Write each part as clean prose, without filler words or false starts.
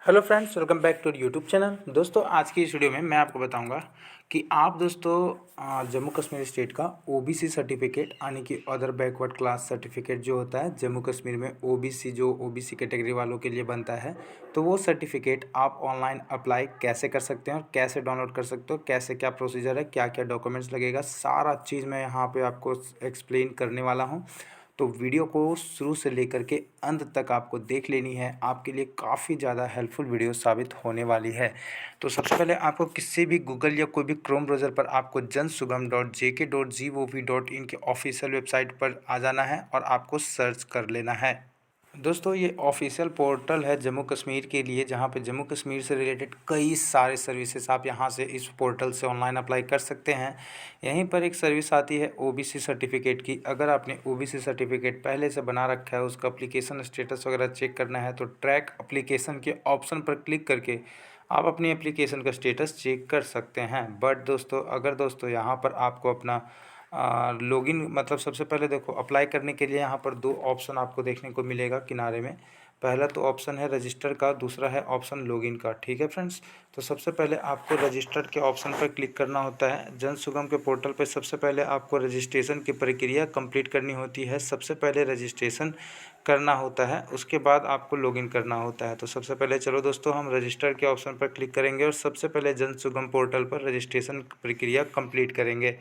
Hello friends, welcome back to YouTube channel. दोस्तों, आज की इस वीडियो में मैं आपको बताऊंगा कि आप जम्मू कश्मीर स्टेट का ओबीसी सर्टिफिकेट यानी कि अदर बैकवर्ड क्लास सर्टिफिकेट जो होता है जम्मू कश्मीर में ओबीसी जो ओबीसी कैटेगरी वालों के लिए बनता है, तो वो सर्टिफिकेट आप ऑनलाइन अप्लाई कैसे कर सकते हैं और कैसे डाउनलोड कर सकते हो, कैसे क्या प्रोसीजर है, क्या क्या डॉक्यूमेंट्स लगेगा, सारा चीज़ मैं यहाँ पर आपको एक्सप्लेन करने वाला हूँ। तो वीडियो को शुरू से लेकर के अंत तक आपको देख लेनी है, आपके लिए काफ़ी ज़्यादा हेल्पफुल वीडियो साबित होने वाली है। तो सबसे पहले आपको किसी भी गूगल या कोई भी क्रोम ब्राउज़र पर आपको jansugam.jk.gov.in के ऑफिशियल वेबसाइट पर आ जाना है और आपको सर्च कर लेना है। दोस्तों, ये ऑफिशियल पोर्टल है जम्मू कश्मीर के लिए, जहाँ पे जम्मू कश्मीर से रिलेटेड कई सारे सर्विसेज आप यहाँ से इस पोर्टल से ऑनलाइन अप्लाई कर सकते हैं। यहीं पर एक सर्विस आती है ओबीसी सर्टिफिकेट की। अगर आपने ओबीसी सर्टिफिकेट पहले से बना रखा है, उसका एप्लीकेशन स्टेटस वगैरह चेक करना है, तो ट्रैक एप्लीकेशन के ऑप्शन पर क्लिक करके आप अपनी एप्लीकेशन का स्टेटस चेक कर सकते हैं। बट दोस्तों, अगर दोस्तों यहाँ पर आपको अपना लॉगिन मतलब सबसे पहले देखो, अप्लाई करने के लिए यहाँ पर दो ऑप्शन आपको देखने को मिलेगा किनारे में। पहला तो ऑप्शन है रजिस्टर का, दूसरा है ऑप्शन लॉगिन का। ठीक है फ्रेंड्स, तो सबसे पहले आपको रजिस्टर के ऑप्शन पर क्लिक करना होता है। जन सुगम के पोर्टल पर सबसे पहले आपको रजिस्ट्रेशन की प्रक्रिया कंप्लीट करनी होती है। सबसे पहले रजिस्ट्रेशन करना होता है, उसके बाद आपको लॉगिन करना होता है। तो सबसे पहले चलो दोस्तों, हम रजिस्टर के ऑप्शन पर क्लिक करेंगे और सबसे पहले जन सुगम पोर्टल पर रजिस्ट्रेशन प्रक्रिया कंप्लीट करेंगे।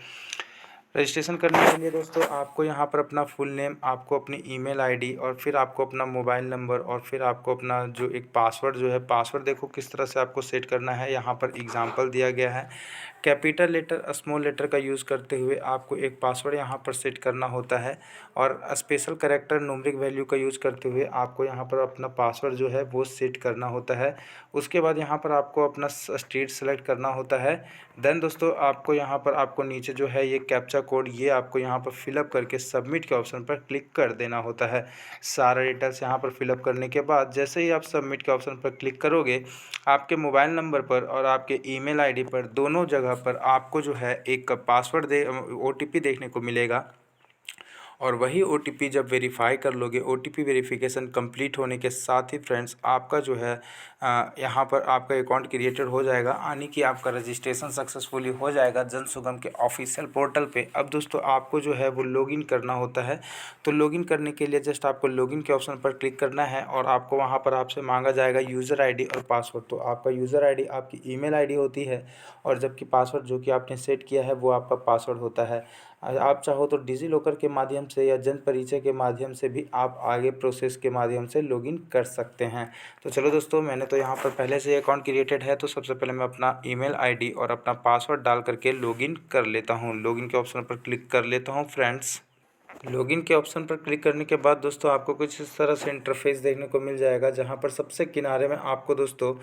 रजिस्ट्रेशन करने के लिए दोस्तों आपको यहाँ पर अपना फुल नेम, आपको अपनी ईमेल आईडी और फिर आपको अपना मोबाइल नंबर और फिर आपको अपना जो एक पासवर्ड जो है, पासवर्ड देखो किस तरह से आपको सेट करना है। यहाँ पर एग्जांपल दिया गया है। कैपिटल लेटर स्मॉल लेटर का यूज़ करते हुए आपको एक पासवर्ड यहाँ पर सेट करना होता है और स्पेशल कैरेक्टर न्यूमेरिक वैल्यू का यूज़ करते हुए आपको यहाँ पर अपना पासवर्ड जो है वो सेट करना होता है। उसके बाद यहाँ पर आपको अपना स्टेट सेलेक्ट करना होता है। देन दोस्तों आपको यहाँ पर आपको नीचे जो है ये कैप्चा कोड, ये आपको यहाँ पर फिलअप करके सबमिट के ऑप्शन पर क्लिक कर देना होता है। सारा डिटेल्स यहाँ पर फिलअप करने के बाद जैसे ही आप सबमिट के ऑप्शन पर क्लिक करोगे, आपके मोबाइल नंबर पर और आपके ईमेल आईडी पर दोनों जगह पर आपको जो है एक पासवर्ड ओटीपी देखने को मिलेगा। और वही ओटीपी जब वेरीफाई कर लोगे, ओटीपी वेरिफिकेशन कंप्लीट होने के साथ ही फ्रेंड्स आपका जो है यहाँ पर आपका अकाउंट क्रिएटेड हो जाएगा, यानी कि आपका रजिस्ट्रेशन सक्सेसफुली हो जाएगा जन सुगम के ऑफिशियल पोर्टल पे। अब दोस्तों आपको जो है वो लॉगिन करना होता है। तो लॉगिन करने के लिए जस्ट आपको लॉगिन के ऑप्शन पर क्लिक करना है और आपको वहाँ पर आपसे मांगा जाएगा यूज़र आईडी और पासवर्ड। तो आपका यूज़र आईडी आपकी ईमेल आईडी होती है और जबकि पासवर्ड जो कि आपने सेट किया है वो आपका पासवर्ड होता है। आप चाहो तो डिजी लॉकर के माध्यम से या जन परिचय के माध्यम से भी आप आगे प्रोसेस के माध्यम से लॉगिन कर सकते हैं। तो चलो दोस्तों, मैंने तो यहाँ पर पहले से अकाउंट क्रिएटेड है, तो सबसे पहले मैं अपना ईमेल आईडी और अपना पासवर्ड डाल करके लॉगिन कर लेता हूँ। लॉगिन के ऑप्शन पर क्लिक कर लेता हूँ फ्रेंड्स। लॉगिन के ऑप्शन पर क्लिक करने के बाद दोस्तों आपको कुछ इस तरह से इंटरफेस देखने को मिल जाएगा, जहां पर सबसे किनारे में आपको दोस्तों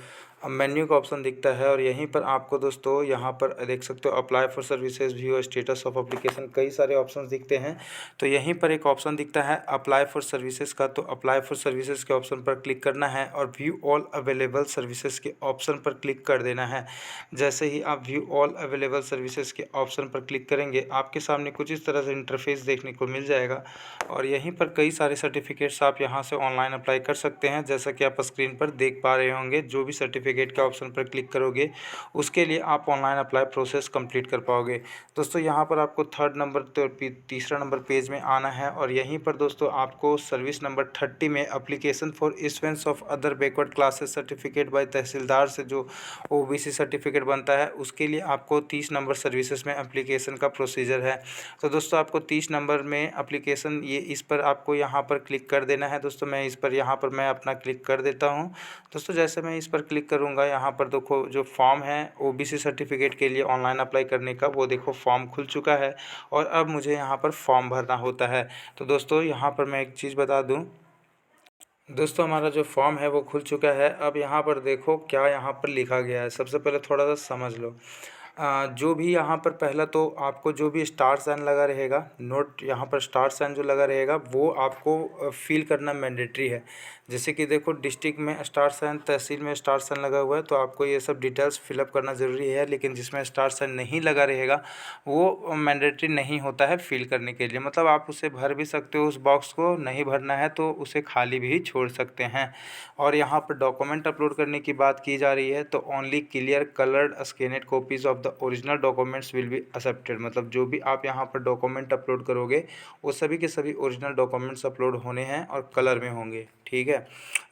मेन्यू का ऑप्शन दिखता है और यहीं पर आपको दोस्तों यहाँ पर देख सकते हो apply for services, view status of application, कई सारे ऑप्शंस दिखते हैं। तो यहीं पर एक ऑप्शन दिखता है अप्लाई फॉर सर्विसेज का, तो अप्लाई फॉर सर्विसेज के ऑप्शन पर क्लिक करना है और व्यू ऑल अवेलेबल सर्विसेज के ऑप्शन पर क्लिक कर देना है। जैसे ही आप व्यू ऑल अवेलेबल सर्विसेज के ऑप्शन पर क्लिक करेंगे, आपके सामने कुछ इस तरह से इंटरफेस देखने को मिल जाएगा और यहीं पर कई सारे सर्टिफिकेट्स आप यहां से ऑनलाइन अप्लाई कर सकते हैं। जैसा कि आप स्क्रीन पर देख पा रहे होंगे, जो भी सर्टिफिकेट के ऑप्शन पर क्लिक करोगे उसके लिए आप ऑनलाइन अप्लाई प्रोसेस कंप्लीट कर पाओगे। दोस्तों यहां पर आपको थर्ड नंबर तो तीसरा नंबर पेज में आना है और यहीं पर दोस्तों आपको सर्विस नंबर 30 में application for issuance of other backward classes certificate by tehsildar से जो ओबीसी सर्टिफिकेट बनता है, उसके लिए आपको 30 नंबर सर्विसेज में एप्लीकेशन का प्रोसीजर है। तो दोस्तों आपको 30 नंबर में एप्लीकेशन ये इस पर आपको यहाँ पर क्लिक कर देना है। दोस्तों मैं इस पर यहाँ पर मैं अपना क्लिक कर देता हूँ। दोस्तों जैसे मैं इस पर क्लिक करूँगा, यहाँ पर देखो जो फॉर्म है ओबीसी सर्टिफिकेट के लिए ऑनलाइन अप्लाई करने का, वो देखो फॉर्म खुल चुका है और अब मुझे यहाँ पर फॉर्म भरना होता है। तो दोस्तों यहाँ पर मैं एक चीज़ बता दूँ, दोस्तों हमारा जो फॉर्म है वो खुल चुका है। अब यहाँ पर देखो क्या यहाँ पर लिखा गया है, सबसे पहले थोड़ा सा समझ लो। जो भी यहाँ पर पहला तो आपको जो भी स्टार साइन लगा रहेगा, नोट यहाँ पर स्टार साइन जो लगा रहेगा वो आपको फिल करना मैंडेटरी है। जैसे कि देखो डिस्ट्रिक्ट में स्टार साइन, तहसील में स्टार साइन लगा हुआ है, तो आपको ये सब डिटेल्स फिलअप करना ज़रूरी है। लेकिन जिसमें स्टार साइन नहीं लगा रहेगा वो मैंडेटरी नहीं होता है फिल करने के लिए, मतलब आप उसे भर भी सकते हो उस बॉक्स को, नहीं भरना है तो उसे खाली भी छोड़ सकते हैं। और यहाँ पर डॉक्यूमेंट अपलोड करने की बात की जा रही है, तो only clear coloured scanned copies of the original documents will be accepted, मतलब जो भी आप यहाँ पर डॉक्यूमेंट अपलोड करोगे वो सभी के सभी ओरिजिनल डॉक्यूमेंट्स अपलोड होने हैं और कलर में होंगे, ठीक है।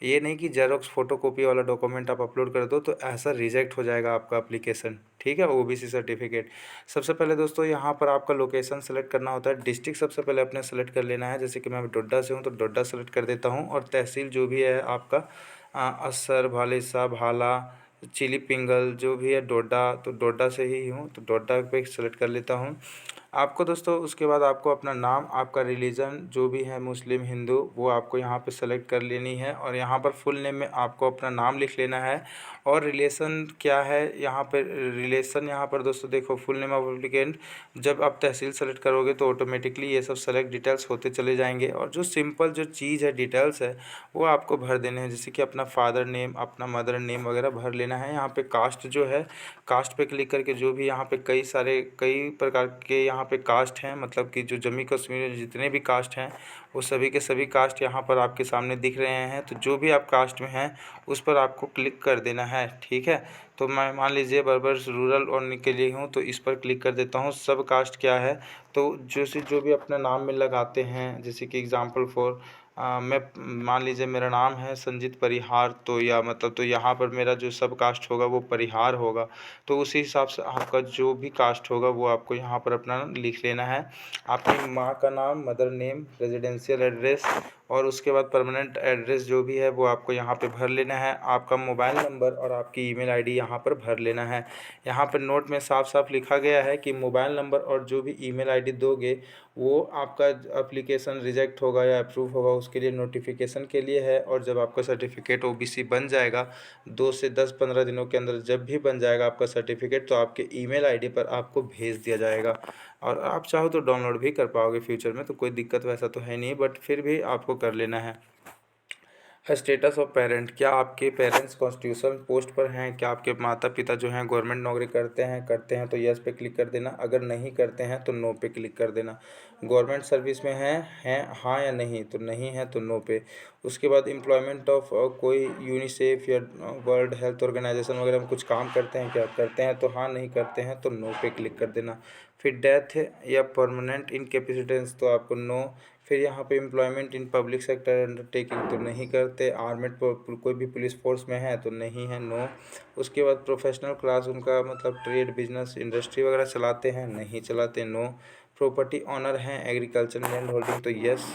ये नहीं कि जेरोक्स फोटोकॉपी वाला डॉक्यूमेंट आप अपलोड कर दो तो ऐसा रिजेक्ट हो जाएगा आपका एप्लीकेशन, ठीक है। ओबीसी सर्टिफिकेट सबसे पहले दोस्तों यहाँ पर आपका लोकेशन सेलेक्ट करना होता है। डिस्ट्रिक्ट सबसे पहले अपने सेलेक्ट कर लेना है, जैसे कि मैं डोडा से हूँ तो डोडा सेलेक्ट कर देता हूँ। और तहसील जो भी है आपका असर, भालेसा, भाला, चिली पिंगल जो भी है डोडा, तो डोडा से ही हूँ तो डोडा पे सेलेक्ट कर लेता हूँ। आपको दोस्तों उसके बाद आपको अपना नाम, आपका रिलीजन जो भी है मुस्लिम, हिंदू, वो आपको यहाँ पे सेलेक्ट कर लेनी है। और यहाँ पर फुल नेम में आपको अपना नाम लिख लेना है। और रिलेशन क्या है यहाँ पर, रिलेशन यहाँ पर दोस्तों देखो फुल नेम ऑफ एप्लीकेंट, जब आप तहसील सेलेक्ट करोगे तो ऑटोमेटिकली ये सब सेलेक्ट डिटेल्स होते चले जाएंगे। और जो सिंपल जो चीज़ है डिटेल्स है वो आपको भर देने हैं, जैसे कि अपना फादर नेम, अपना मदर नेम वगैरह भर लेना है। यहाँ पे कास्ट जो है, कास्ट पे क्लिक करके जो भी यहाँ पे कई प्रकार के यहाँ पे कास्ट हैं, मतलब कि जो जम्मू कश्मीर में जितने भी कास्ट हैं वो सभी के सभी कास्ट यहाँ पर आपके सामने दिख रहे हैं। तो जो भी आप कास्ट में हैं उस पर आपको क्लिक कर देना है, ठीक है। तो मैं मान लीजिए बर्बर रूरल और के लिए हूँ तो इस पर क्लिक कर देता हूँ। सब कास्ट क्या है तो जैसे जो भी अपने नाम में लगाते हैं, जैसे कि एग्ज़ाम्पल फॉर मैं मान लीजिए मेरा नाम है संजीत परिहार, तो या मतलब तो यहाँ पर मेरा जो सब कास्ट होगा वो परिहार होगा। तो उसी हिसाब से आपका जो भी कास्ट होगा वो आपको यहाँ पर अपना लिख लेना है। आपकी माँ का नाम, मदर नेम, रेजिडेंशियल एड्रेस और उसके बाद परमानेंट एड्रेस जो भी है वो आपको यहाँ पे भर लेना है। आपका मोबाइल नंबर और आपकी ईमेल आईडी यहाँ पर भर लेना है। यहाँ पर नोट में साफ साफ लिखा गया है कि मोबाइल नंबर और जो भी ईमेल आईडी दोगे वो आपका एप्लीकेशन रिजेक्ट होगा या अप्रूव होगा उसके लिए नोटिफिकेशन के लिए है। और जब आपका सर्टिफिकेट ओबीसी बन जाएगा 2 से 10-15 दिनों के अंदर, जब भी बन जाएगा आपका सर्टिफिकेट तो आपके ईमेल आईडी पर आपको भेज दिया जाएगा। और आप चाहो तो डाउनलोड भी कर पाओगे फ्यूचर में, तो कोई दिक्कत वैसा तो है नहीं, बट फिर भी आपको कर लेना है। स्टेटस ऑफ पेरेंट, क्या आपके पेरेंट्स कॉन्स्टिट्यूशन पोस्ट पर हैं, क्या आपके माता पिता जो हैं गवर्नमेंट नौकरी करते हैं तो यस पे क्लिक कर देना। अगर नहीं करते हैं तो नो पे क्लिक कर देना। गवर्नमेंट सर्विस में हैं हाँ या नहीं, तो नहीं है तो नो पे। उसके बाद एम्प्लॉयमेंट ऑफ कोई यूनिसेफ या वर्ल्ड हेल्थ ऑर्गेनाइजेशन वगैरह में कुछ काम करते हैं, क्या करते हैं तो हाँ, नहीं करते हैं तो नो पे क्लिक कर देना। फिर डेथ या परमानेंट इनकेपेसिटेंस तो आपको नो। फिर यहाँ पे employment in public sector undertaking तो नहीं करते। आर्मेड कोई भी पुलिस फोर्स में है तो नहीं है, नो। उसके बाद प्रोफेशनल क्लास उनका मतलब ट्रेड, बिजनेस, इंडस्ट्री वगैरह चलाते हैं, नहीं चलाते, नो। प्रॉपर्टी ऑनर हैं, एग्रीकल्चर लैंड होल्डिंग तो यस,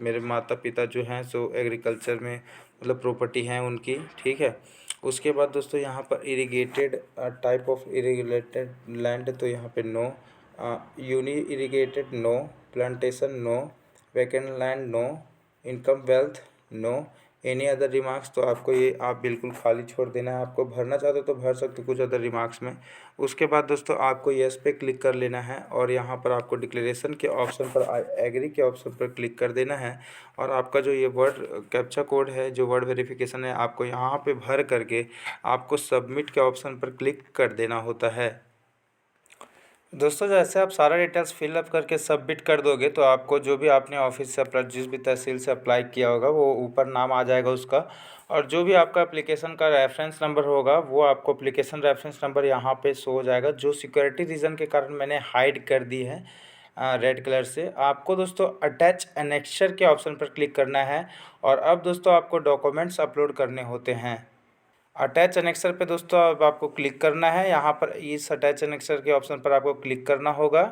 मेरे माता पिता जो हैं सो एग्रीकल्चर में मतलब प्रॉपर्टी हैं उनकी, ठीक है। उसके बाद दोस्तों यहाँ पर irrigated type of irrigated land तो यहाँ पे no. Unirrigated no. Plantation no. Vacant land no. Income wealth no. Any other remarks तो आपको ये आप बिल्कुल खाली छोड़ देना है। आपको भरना चाहते हो तो भर सकते हो कुछ अदर रिमार्क्स में। उसके बाद दोस्तों आपको यस पे क्लिक कर लेना है और यहाँ पर आपको डिक्लेरेशन के ऑप्शन पर एग्री के ऑप्शन पर क्लिक कर देना है। और आपका जो ये वर्ड कैप्चा कोड है, जो वर्ड वेरिफिकेशन है, आपको यहाँ पे भर करके आपको सबमिट के ऑप्शन पर क्लिक कर देना होता है। दोस्तों जैसे आप सारा डिटेल्स फिलअप करके सबमिट कर दोगे तो आपको जो भी आपने ऑफिस से अप्लाई, जिस भी तहसील से अप्लाई किया होगा वो ऊपर नाम आ जाएगा उसका। और जो भी आपका एप्लीकेशन का रेफरेंस नंबर होगा वो आपको एप्लीकेशन रेफरेंस नंबर यहाँ पे शो हो जाएगा, जो सिक्योरिटी रीज़न के कारण मैंने हाइड कर दी है रेड कलर से। आपको दोस्तों अटैच एनेक्सचर के ऑप्शन पर क्लिक करना है। और अब दोस्तों आपको डॉक्यूमेंट्स अपलोड करने होते हैं। अटैच एनेक्सर पे दोस्तों अब आपको क्लिक करना है। यहाँ पर इस अटैच एनेक्सर के ऑप्शन पर आपको क्लिक करना होगा।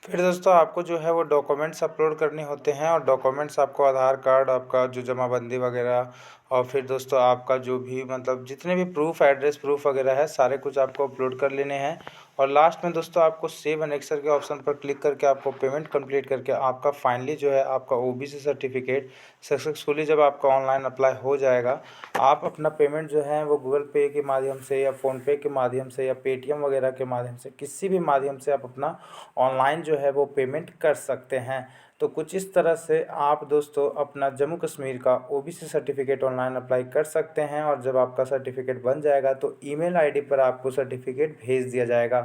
फिर दोस्तों आपको जो है वो डॉक्यूमेंट्स अपलोड करने होते हैं। और डॉक्यूमेंट्स आपको आधार कार्ड, आपका जो जमाबंदी वगैरह, और फिर दोस्तों आपका जो भी मतलब जितने भी प्रूफ, एड्रेस प्रूफ वगैरह है, सारे कुछ आपको अपलोड कर लेने हैं। और लास्ट में दोस्तों आपको सेव एनेक्सर के ऑप्शन पर क्लिक करके आपको पेमेंट कंप्लीट करके आपका फाइनली जो है आपका ओबीसी सर्टिफिकेट सक्सेसफुली जब आपका ऑनलाइन अप्लाई हो जाएगा, आप अपना पेमेंट जो है वो गूगल पे के माध्यम से या फ़ोनपे के माध्यम से या पेटीएम वगैरह के माध्यम से, किसी भी माध्यम से आप अपना ऑनलाइन जो है वो पेमेंट कर सकते हैं। तो कुछ इस तरह से आप दोस्तों अपना जम्मू कश्मीर का ओबीसी सर्टिफिकेट ऑनलाइन अप्लाई कर सकते हैं, और जब आपका सर्टिफिकेट बन जाएगा तो ईमेल आईडी पर आपको सर्टिफिकेट भेज दिया जाएगा।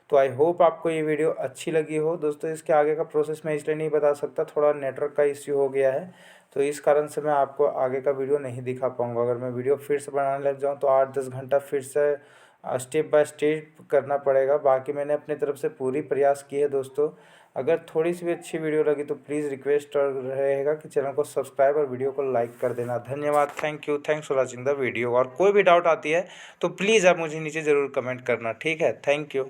तो आई होप आपको ये वीडियो अच्छी लगी हो दोस्तों। इसके आगे का प्रोसेस मैं इसलिए नहीं बता सकता, थोड़ा नेटवर्क का इश्यू हो गया है, तो इस कारण से मैं आपको आगे का वीडियो नहीं दिखा पाऊँगा। अगर मैं वीडियो फिर से बनाने लग जाऊँ तो 8-10 घंटा फिर से स्टेप बाय स्टेप करना पड़ेगा। बाकी मैंने अपनी तरफ से पूरी प्रयास की है दोस्तों। अगर थोड़ी सी भी अच्छी वीडियो लगी तो प्लीज़ रिक्वेस्ट रहेगा कि चैनल को सब्सक्राइब और वीडियो को लाइक कर देना। धन्यवाद, thank you, thanks for watching the video. और कोई भी डाउट आती है तो प्लीज़ आप मुझे नीचे ज़रूर कमेंट करना, ठीक है। Thank you.